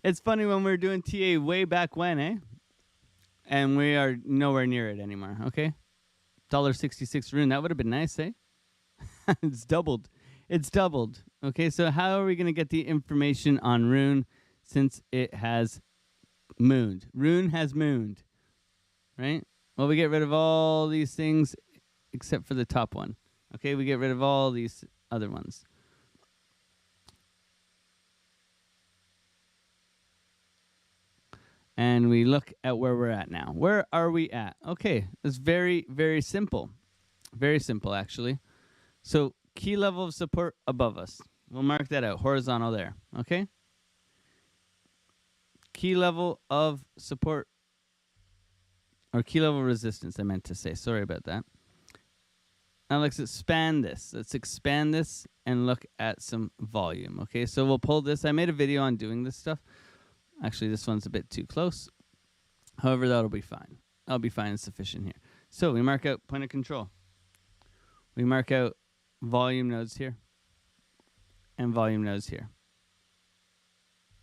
It's funny when we were doing TA way back when, eh? And we are nowhere near it anymore, okay? $1.66 Rune. That would have been nice, eh? It's doubled. It's doubled. Okay, so how are we going to get the information on Rune since it has mooned? Rune has mooned, right? Well, we get rid of all these things except for the top one. Okay, we get rid of all these other ones. And we look at where we're at now. Where are we at? Okay, it's very, very simple. Very simple, actually. So, key level of support above us. We'll mark that out, horizontal there, okay? Key level of support, or key level resistance, I meant to say. Sorry about that. Now let's expand this. Let's expand this and look at some volume, okay? So we'll pull this. I made a video on doing this stuff. Actually, this one's a bit too close. However, that'll be fine. That'll be fine and sufficient here. So we mark out point of control. We mark out volume nodes here and volume nodes here.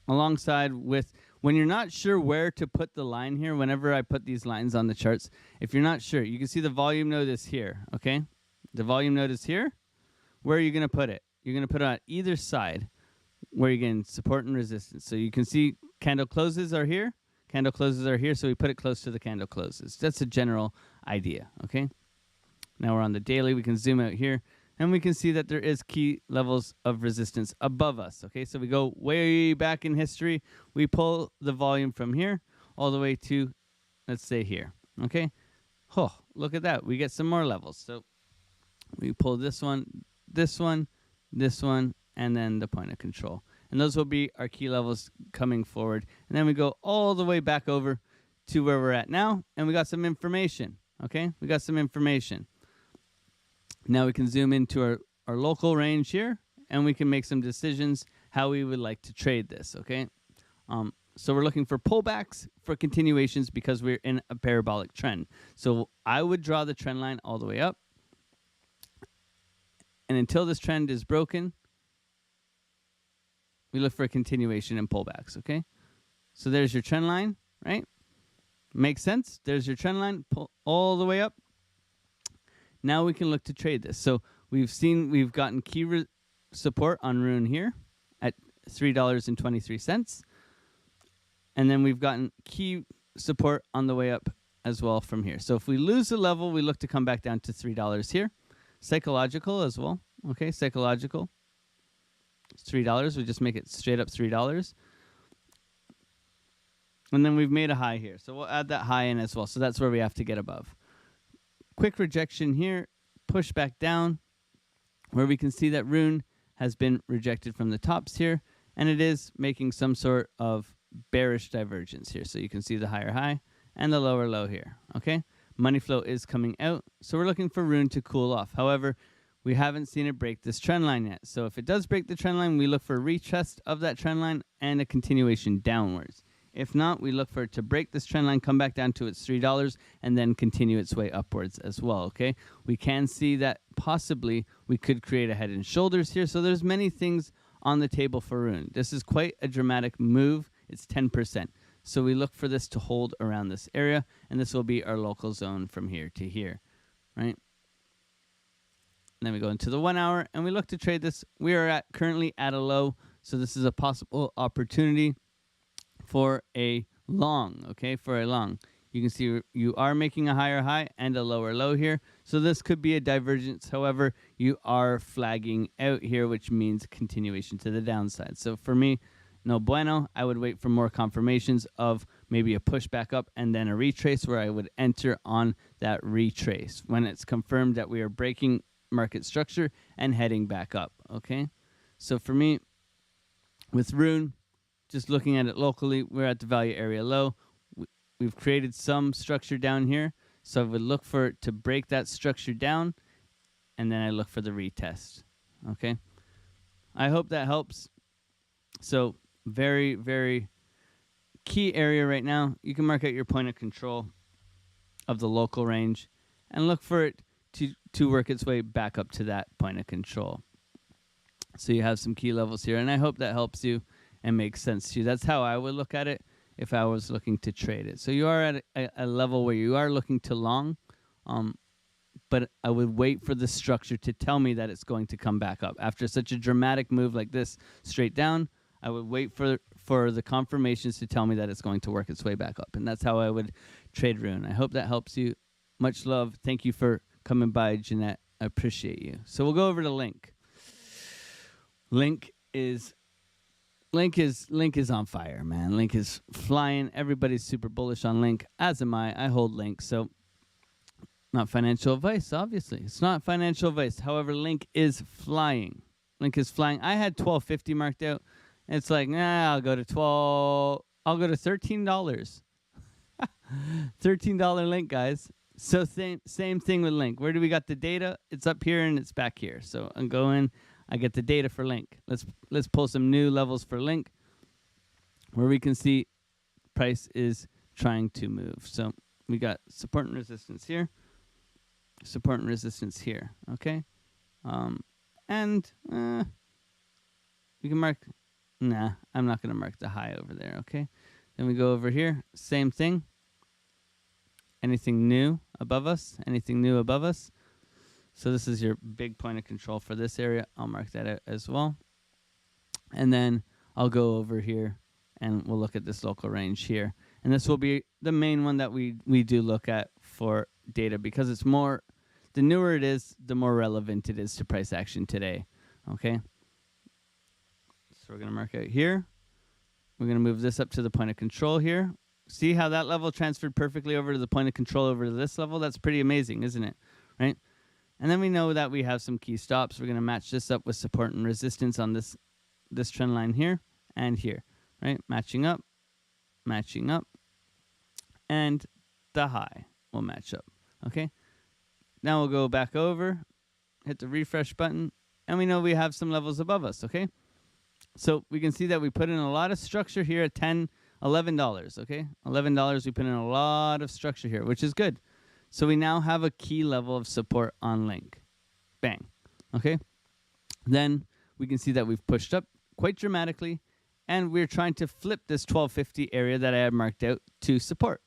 Alongside with, when you're not sure where to put the line here, whenever I put these lines on the charts, if you're not sure, you can see the volume node is here, okay? The volume node is here. Where are you going to put it? You're going to put it on either side where you're getting support and resistance. So you can see candle closes are here. Candle closes are here, so we put it close to the candle closes. That's a general idea, okay? Now we're on the daily. We can zoom out here, and we can see that there is key levels of resistance above us, okay? So we go way back in history. We pull the volume from here all the way to, let's say, here, okay? Oh, look at that. We get some more levels. So we pull this one, this one, this one, and then the point of control. And those will be our key levels coming forward. And then we go all the way back over to where we're at now, and we got some information, okay? We got some information. Now we can zoom into our local range here, and we can make some decisions how we would like to trade this, okay? So we're looking for pullbacks, for continuations, because we're in a parabolic trend. So I would draw the trend line all the way up. And until this trend is broken, we look for a continuation and pullbacks, okay? So there's your trend line, right? Makes sense? There's your trend line, pull all the way up. Now we can look to trade this. So we've gotten key support on Rune here at $3.23. And then we've gotten key support on the way up as well from here. So if we lose the level, we look to come back down to $3 here. Psychological as well, okay? Psychological. It's $3. We just make it straight up $3. And then we've made a high here. So we'll add that high in as well. So that's where we have to get above. Quick rejection here. Push back down where we can see that Rune has been rejected from the tops here. And it is making some sort of bearish divergence here. So you can see the higher high and the lower low here. Okay. Money flow is coming out. So we're looking for Rune to cool off. However, we haven't seen it break this trend line yet. So if it does break the trend line, we look for a retest of that trend line and a continuation downwards. If not, we look for it to break this trend line, come back down to its $3, and then continue its way upwards as well, okay? We can see that possibly we could create a head and shoulders here. So there's many things on the table for Rune. This is quite a dramatic move. It's 10%. So we look for this to hold around this area, and this will be our local zone from here to here, right? And then we go into the 1 hour, and we look to trade this. We are currently at a low, so this is a possible opportunity for a long, okay, for a long. You can see you are making a higher high and a lower low here. So this could be a divergence. However, you are flagging out here, which means continuation to the downside. So for me, no bueno. I would wait for more confirmations of maybe a push back up and then a retrace, where I would enter on that retrace when it's confirmed that we are breaking market structure and heading back up, okay? So for me, with Rune, just looking at it locally, we're at the value area low. We've created some structure down here, so I would look for it to break that structure down, and then I look for the retest, okay? I hope that helps. So very, very key area right now. You can mark out your point of control of the local range and look for it to work its way back up to that point of control. So you have some key levels here, and I hope that helps you and makes sense to you. That's how I would look at it if I was looking to trade it. So you are at a level where you are looking to long, but I would wait for the structure to tell me that it's going to come back up. After such a dramatic move like this straight down, I would wait for the confirmations to tell me that it's going to work its way back up. And that's how I would trade Rune. I hope that helps you. Much love. Thank you for coming by, Jeanette. I appreciate you. So we'll go over to Link. Link is on fire, man. Link is flying. Everybody's super bullish on Link, as am I. I hold Link, so not financial advice, obviously. It's not financial advice. However, Link is flying. Link is flying. I had 12.50 marked out. It's like, nah, I'll go to $13. $13 Link, guys. So same thing with Link. Where do we got the data? It's up here and it's back here. So I'm going. I get the data for Link. Let's pull some new levels for Link, where we can see price is trying to move. So we got support and resistance here, support and resistance here. Okay, and we can mark. Nah, I'm not going to mark the high over there. Okay, then we go over here. Same thing. Anything new above us? Anything new above us? So this is your big point of control for this area. I'll mark that out as well. And then I'll go over here and we'll look at this local range here. And this will be the main one that we do look at for data, because it's more, the newer it is, the more relevant it is to price action today. Okay. So we're going to mark out here. We're going to move this up to the point of control here. See how that level transferred perfectly over to the point of control over to this level? That's pretty amazing, isn't it? Right? And then we know that we have some key stops. We're going to match this up with support and resistance on this trend line here and here, right? Matching up, and the high will match up, okay? Now we'll go back over, hit the refresh button, and we know we have some levels above us, okay? So we can see that we put in a lot of structure here at $11, okay? $11, we put in a lot of structure here, which is good. So we now have a key level of support on Link. Bang. Okay? Then we can see that we've pushed up quite dramatically, and we're trying to flip this 1250 area that I had marked out to support.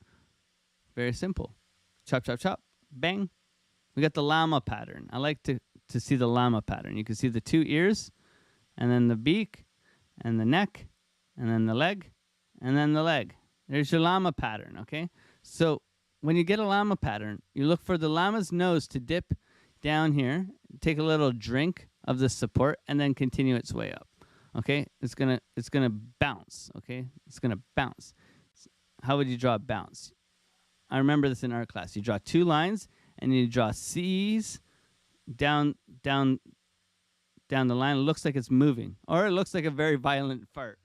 Very simple. Chop, chop, chop. Bang. We got the llama pattern. I like to see the llama pattern. You can see the two ears, and then the beak, and the neck, and then the leg, and then the leg. There's your llama pattern, okay? So when you get a llama pattern, you look for the llama's nose to dip down here, take a little drink of the support, and then continue its way up. Okay? It's gonna bounce. Okay? It's gonna bounce. How would you draw a bounce? I remember this in art class. You draw two lines, and you draw C's down the line. It looks like it's moving, or it looks like a very violent fart.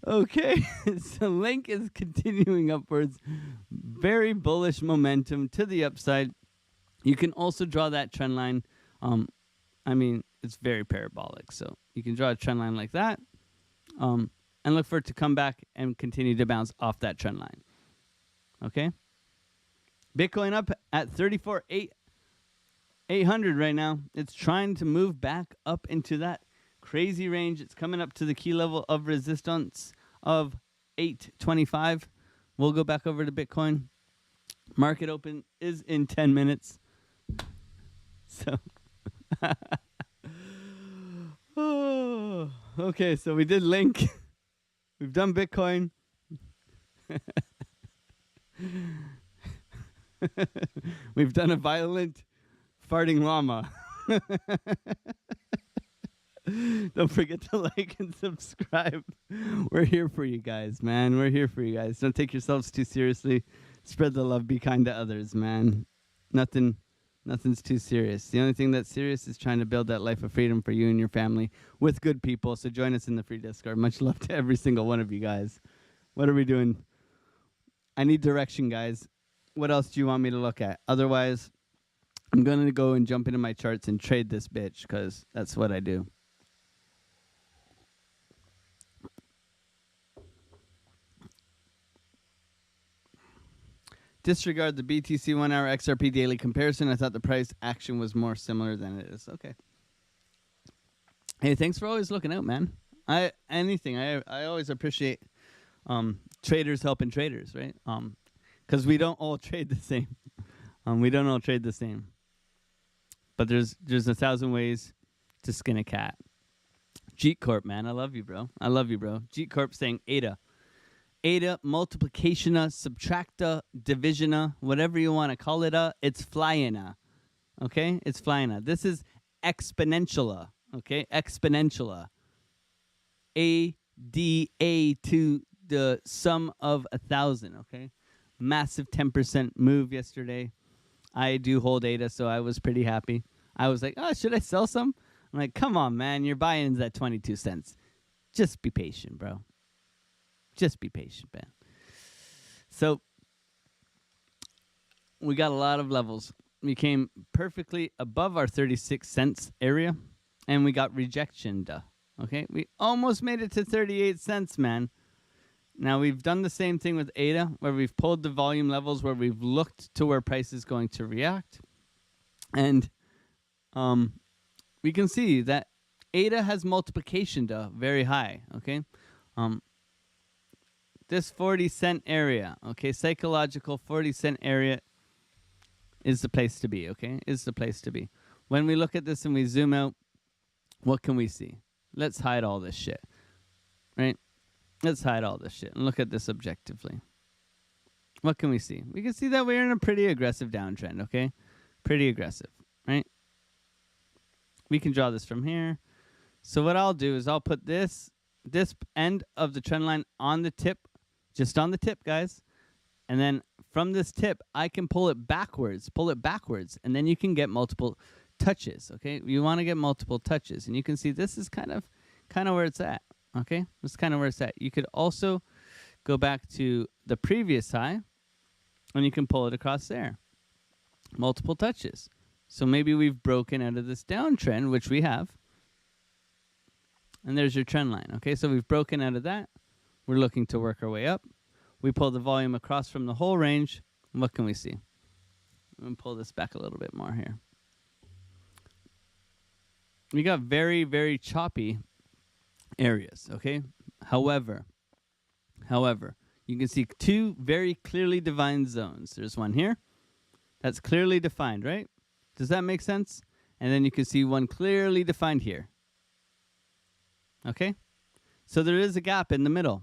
Okay, so Link is continuing upwards. Very bullish momentum to the upside. You can also draw that trend line. I mean, it's very parabolic. So you can draw a trend line like that, and look for it to come back and continue to bounce off that trend line. Okay? Bitcoin up at 34,800 right now. It's trying to move back up into that crazy range. It's coming up to the key level of resistance of 825. We'll go back over to Bitcoin. Market open is in 10 minutes. So, oh, okay, so we did Link. We've done Bitcoin. We've done a violent farting llama. Don't forget to like and subscribe. We're here for you guys, man. We're here for you guys. Don't take yourselves too seriously. Spread the love. Be kind to others, man. Nothing's too serious. The only thing that's serious is trying to build that life of freedom for you and your family with good people. So join us in the free Discord. Much love to every single one of you guys. What are we doing? I need direction, guys. What else do you want me to look at? Otherwise, I'm going to go and jump into my charts and trade this bitch, because that's what I do. Disregard the BTC 1 hour XRP daily comparison. I thought the price action was more similar than it is. Okay. Hey, thanks for always looking out, man. I always appreciate traders helping traders, right? Because we don't all trade the same. We don't all trade the same. But there's 1,000 ways to skin a cat. Jeet Corp, man, I love you, bro. Jeet Corp saying ADA. ADA, multiplication-a, subtract-a, division-a, whatever you want to call it, it's flying-a. Okay? It's flying-a. This is exponential-a. Okay? Exponential-a. ADA to the sum of 1,000. Okay? Massive 10% move yesterday. I do hold ADA, so I was pretty happy. I was like, oh, should I sell some? I'm like, come on, man. You're buying at 22 cents. Just be patient, bro. Just be patient, man. So we got a lot of levels. We came perfectly above our 36 cents area, and we got rejection. Okay, we almost made it to 38 cents, man. Now we've done the same thing with ADA, where we've pulled the volume levels, where we've looked to where price is going to react, and we can see that ADA has multiplication very high. Okay, this 40-cent area, okay, psychological 40-cent area is the place to be. Okay, is the place to be. When we look at this and we zoom out, what can we see? Let's hide all this shit, right? Let's hide all this shit and look at this objectively. What can we see? We can see that we're in a pretty aggressive downtrend, okay? Pretty aggressive, right? We can draw this from here. So what I'll do is I'll put this end of the trend line on the tip, just on the tip, guys. And then from this tip, I can pull it backwards, and then you can get multiple touches, okay? You want to get multiple touches, and you can see this is kind of where it's at. Okay, that's kind of where it's at. You could also go back to the previous high, and you can pull it across there. Multiple touches. So maybe we've broken out of this downtrend, which we have. And there's your trend line. Okay, so we've broken out of that. We're looking to work our way up. We pull the volume across from the whole range. And what can we see? I'm going to pull this back a little bit more here. We got very, very choppy areas, okay? However, you can see two very clearly defined zones. There's one here. That's clearly defined, right? Does that make sense? And then you can see one clearly defined here. Okay? So there is a gap in the middle.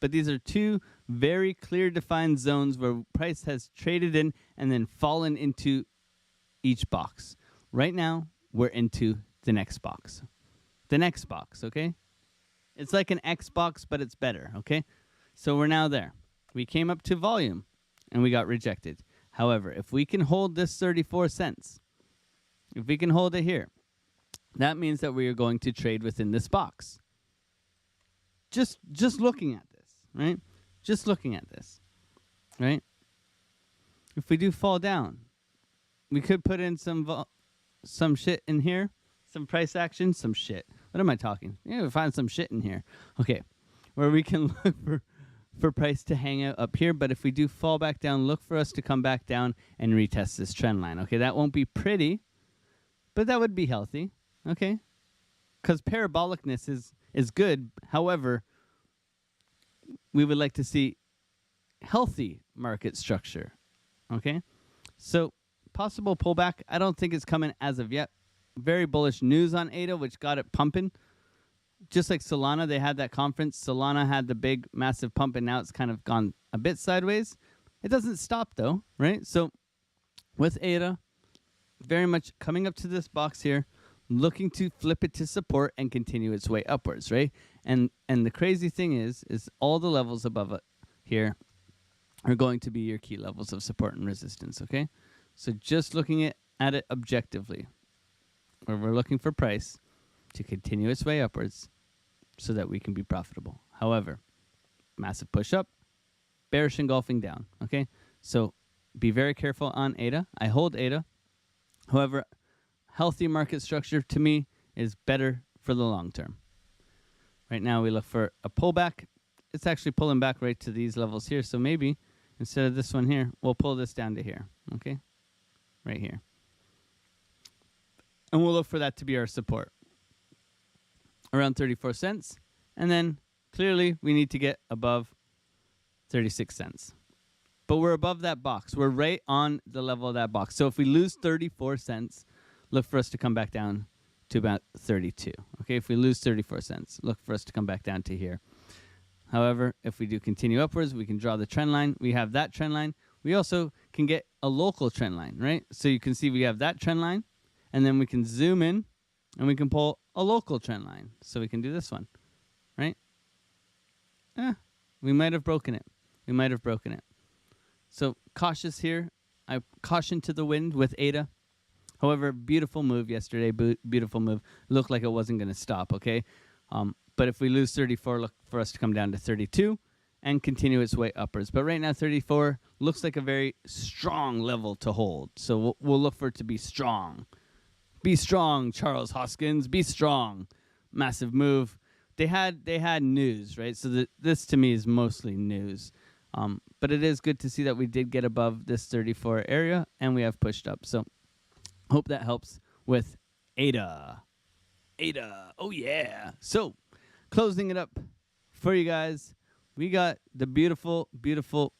But these are two very clear defined zones where price has traded in and then fallen into each box. Right now, we're into the next box. The next box, okay? It's like an Xbox, but it's better, okay? So we're now there. We came up to volume, and we got rejected. However, if we can hold this 34 cents, if we can hold it here, that means that we are going to trade within this box. Just looking at this, right? Just looking at this, right? If we do fall down, we could put in some shit in here. Some price action, some shit. What am I talking? Yeah, we find some shit in here. Okay, where we can look for price to hang out up here. But if we do fall back down, look for us to come back down and retest this trend line. Okay, that won't be pretty, but that would be healthy. Okay, because parabolicness is good. However, we would like to see healthy market structure. Okay, so possible pullback. I don't think it's coming as of yet. Very bullish news on ADA, which got it pumping. Just like Solana, they had that conference. Solana had the big, massive pump, and now it's kind of gone a bit sideways. It doesn't stop, though, right? So with ADA, very much coming up to this box here, looking to flip it to support and continue its way upwards, right? And the crazy thing is all the levels above it here are going to be your key levels of support and resistance, okay? So just looking at it objectively, where we're looking for price to continue its way upwards so that we can be profitable. However, massive push up, bearish engulfing down, okay? So be very careful on ADA. I hold ADA. However, healthy market structure to me is better for the long term. Right now we look for a pullback. It's actually pulling back right to these levels here. So maybe instead of this one here, we'll pull this down to here, okay? Right here. And we'll look for that to be our support. Around 34 cents. And then clearly we need to get above 36 cents. But we're above that box. We're right on the level of that box. So if we lose 34 cents, look for us to come back down to about 32. Okay, if we lose 34 cents, look for us to come back down to here. However, if we do continue upwards, we can draw the trend line. We have that trend line. We also can get a local trend line, right? So you can see we have that trend line. And then we can zoom in, and we can pull a local trend line. So we can do this one, right? We might have broken it. We might have broken it. So cautious here. I caution to the wind with ADA. However, beautiful move yesterday. Beautiful move. Looked like it wasn't going to stop, okay? But if we lose 34, look for us to come down to 32 and continue its way upwards. But right now, 34 looks like a very strong level to hold. So we'll look for it to be strong. Be strong, Charles Hoskins. Be strong. Massive move. They had news, right? So this to me is mostly news. But it is good to see that we did get above this 34 area and we have pushed up. So hope that helps with ADA. ADA. Oh, yeah. So closing it up for you guys, we got the beautiful, beautiful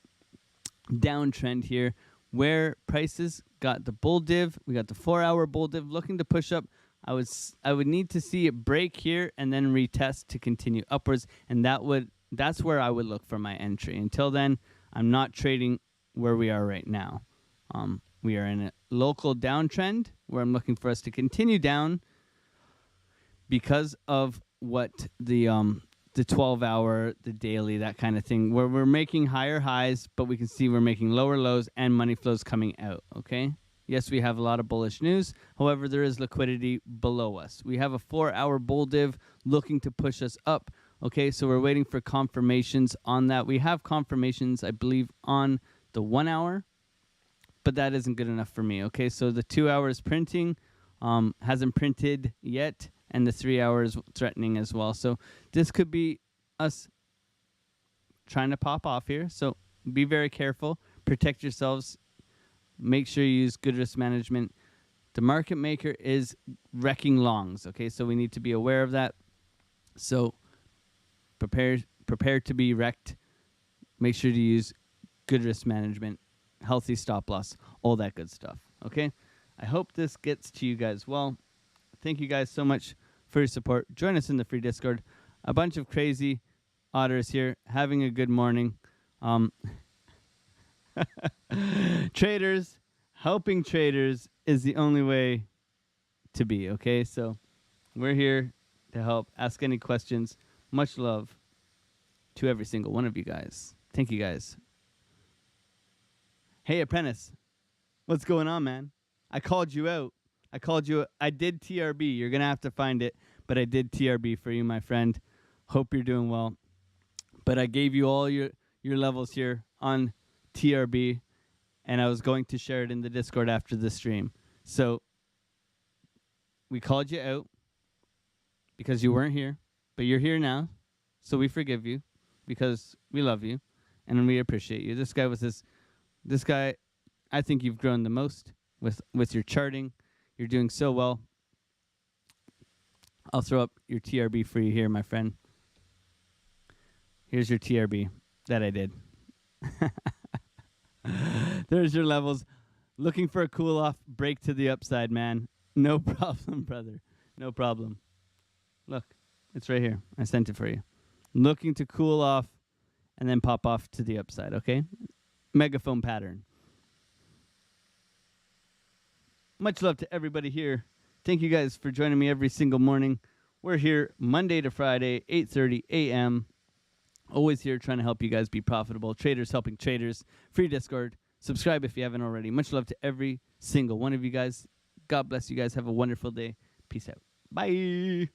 downtrend here where prices got the bull div. We got the 4-hour bull div looking to push up. I would need to see it break here and then retest to continue upwards, and that's where I would look for my entry. Until then, I'm not trading where we are right now. We are in a local downtrend where I'm looking for us to continue down because of what the 12-hour, the daily, that kind of thing, where we're making higher highs, but we can see we're making lower lows and money flows coming out, okay? Yes, we have a lot of bullish news. However, there is liquidity below us. We have a 4-hour bull div looking to push us up, okay? So we're waiting for confirmations on that. We have confirmations, I believe, on the 1 hour, but that isn't good enough for me, okay? So the 2 hours printing hasn't printed yet, and the 3 hours threatening as well. So this could be us trying to pop off here. So be very careful. Protect yourselves. Make sure you use good risk management. The market maker is wrecking longs, okay? So we need to be aware of that. So prepare to be wrecked. Make sure to use good risk management, healthy stop loss, all that good stuff, okay? I hope this gets to you guys well. Thank you guys so much for your support. Join us in the free Discord. A bunch of crazy otters here having a good morning. Traders, helping traders is the only way to be, okay? So we're here to help. Ask any questions. Much love to every single one of you guys. Thank you guys. Hey, Apprentice. What's going on, man? I called you out. I did TRB. You're going to have to find it, but I did TRB for you, my friend. Hope you're doing well. But I gave you all your levels here on TRB, and I was going to share it in the Discord after the stream. So we called you out because you weren't here, but you're here now, so we forgive you because we love you, and we appreciate you. This guy, I think you've grown the most with your charting. You're doing so well. I'll throw up your TRB for you here, my friend. Here's your TRB that I did. There's your levels. Looking for a cool off break to the upside, man. No problem, brother. No problem. Look, it's right here. I sent it for you. Looking to cool off and then pop off to the upside, okay? Megaphone pattern. Much love to everybody here. Thank you guys for joining me every single morning. We're here Monday to Friday, 8:30 a.m. Always here trying to help you guys be profitable. Traders helping traders. Free Discord. Subscribe if you haven't already. Much love to every single one of you guys. God bless you guys. Have a wonderful day. Peace out. Bye.